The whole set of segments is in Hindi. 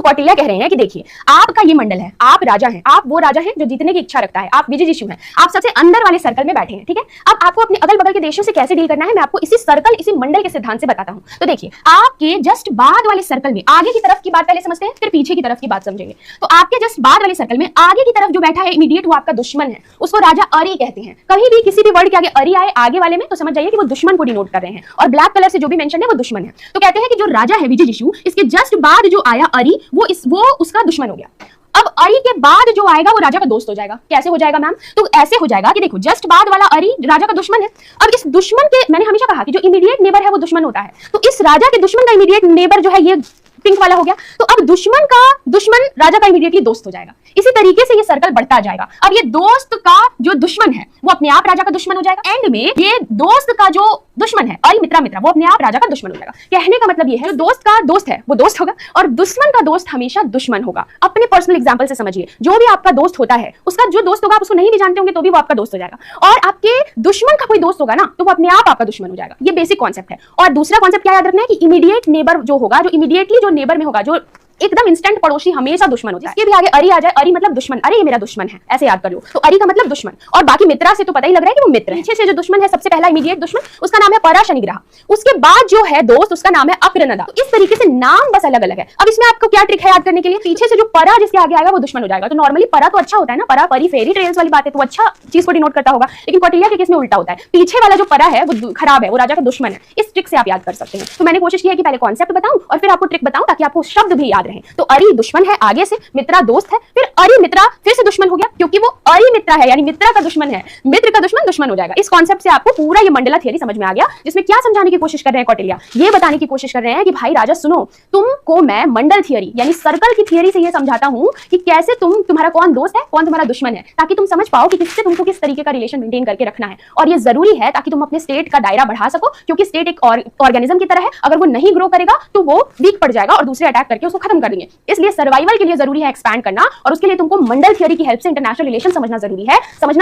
कौटिल्य कह रहे हैं कि देखिए आपका ये मंडल है, आप राजा हैं, आप वो राजा हैं जो जीतने की इच्छा रखता है, आप विजयजिशु हैं, आप सबसे अंदर वाले सर्कल में बैठे हैं, ठीक है। अब आपको अपने अगल बगल के देशों से कैसे डील करना है मैं आपको इसी सर्कल, इसी मंडल के सिद्धांत से बताता हूं। तो देखिए आपके जस्ट बाद वाले सर्कल में आगे की तरफ की बात पहले समझते हैं, फिर पीछे की तरफ की बात समझेंगे। तो आपके जस्ट बाद वाले सर्कल में आगे की तरफ जो बैठा है इमीडिएट वो आपका दुश्मन है, उसको राजा अरि कहते हैं। कहीं भी किसी भी वर्ड के आगे अरि आए आगे वाले में तो समझ जाइए कि वो दुश्मन को डिनोट कर रहे हैं, और ब्लैक कलर से जो भी मेंशन है वो दुश्मन है। तो कहते हैं कि जो राजा है विजयजिशु, इसके जस्ट बाद जो आया अरि वो उसका दुश्मन हो गया। अब अरि के बाद जो आएगा वो राजा का दोस्त हो जाएगा। कैसे हो जाएगा मैम? तो ऐसे हो जाएगा कि देखो जस्ट बाद वाला अरि राजा का दुश्मन है। अब इस दुश्मन के, मैंने हमेशा कहा कि जो इमीडिएट नेबर है वो दुश्मन होता है, तो इस राजा के दुश्मन का इमीडिएट नेबर जो है ये पिंक वाला हो गया। तो अब दुश्मन का दुश्मन राजा का इमीडिएटली दोस्त हो जाएगा। इसी तरीके से ये सर्कल बढ़ता जाएगा। अब ये दोस्त का जो दुश्मन है वो अपने आप राजा का दुश्मन हो जाएगा। एंड में ये दोस्त का जो दुश्मन है अरि मित्रा वो अपने आप राजा का दुश्मन हो जाएगा। कहने का मतलब ये है जो दोस्त का दोस्त है वो दोस्त होगा और दुश्मन का दोस्त हमेशा दुश्मन होगा। अपने पर्सनल एग्जांपल से समझिए, जो भी आपका दोस्त होता है उसका जो दोस्त होगा आप उसको नहीं भी जानते होंगे तो भी वो आपका दोस्त हो जाएगा, और आपके दुश्मन का कोई दोस्त होगा ना तो वो अपने आप आपका दुश्मन हो जाएगा। ये बेसिक कॉन्सेप्ट है। और दूसरा कॉन्सेप्ट क्या याद रखना है कि इमीडिएट नेबर जो होगा, जो इमीडिएटली जो नेबर में होगा, जो एकदम इंस्टेंट पड़ोसी हमेशा दुश्मन होता है। इसके भी आगे अरि आ जाए, अरि मतलब दुश्मन, अरे ये मेरा दुश्मन है, ऐसे याद कर लो। तो अरि का मतलब दुश्मन, और बाकी मित्रा से तो पता ही लग रहा है कि वो मित्र है। पीछे से जो दुश्मन है सबसे पहला इमीडिएट दुश्मन उसका नाम है परा शनिग्रह, उसके बाद जो है दोस्त उसका नाम है अक्रनदा। तो इस तरीके से नाम बस अलग अलग है। अब इसमें आपको क्या ट्रिक है याद करने के लिए, पीछे से जो परा जिसके आगे आएगा वो दुश्मन हो जाएगा। तो नॉर्मली परा तो अच्छा होता है ना, परा परी फेरी ट्रेल्स वाली बात है तो अच्छा चीज को डिनोट करता होगा, लेकिन कौटिल्य के केस में उल्टा होता है। पीछे वाला जो परा है वो खराब है, वो राजा का दुश्मन है। इस ट्रिक से आप याद कर सकते हैं। तो मैंने कोशिश की है कि पहले कॉन्सेप्ट बताऊं और फिर आपको ट्रिक बताऊं ताकि आपको शब्द भी याद रहे। तो अरि दुश्मन है आगे से, मित्रा दोस्त है, फिर अरि मित्रा फिर से दुश्मन हो गया क्योंकि वो अरि मित्रा है यानी मित्रा का दुश्मन है, मित्र का दुश्मन दुश्मन हो जाएगा। इस कॉन्सेप्ट से आपको पूरा ये मंडला थियरी समझ में आ गया, जिसमें क्या समझाने की कोशिश कर रहे हैं कौटिल्य, ये बताने की कोशिश कर रहे हैं कि भाई राजा सुनो, तुमको मैं मंडल थियरी यानी सर्कल की थियरी से ये समझाता हूं कि कैसे तुम्हारा कौन दोस्त है कौन तुम्हारा दुश्मन है, ताकि तुम समझ पाओ कि किससे तुमको किस तरीके का रिलेशन मेंटेन करके रखना है। और ये जरूरी है ताकि तुम अपने स्टेट का दायरा बढ़ा सको, क्योंकि स्टेट एक ऑर्गेनिज्म की तरह है, अगर वो नहीं ग्रो करेगा तो वो वीक पड़ जाएगा और दूसरे अटैक करके उसको खत्म कर देंगे। इसलिए सर्वाइवल के लिए जरूरी है एक्सपैंड करना, और उसके लिए तुमको मंडल थ्योरी की हेल्प से इंटरनेशनल रिलेशन समझना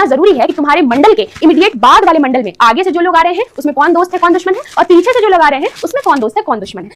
जरूरी है कि तुम्हारे मंडल के इमीडिएट बाद वाले मंडल में आगे से जो लोग आ रहे हैं उसमें कौन दोस्त है कौन दुश्मन है, और पीछे से जो लोग आ रहे हैं उसमें कौन दोस्त है कौन दुश्मन है।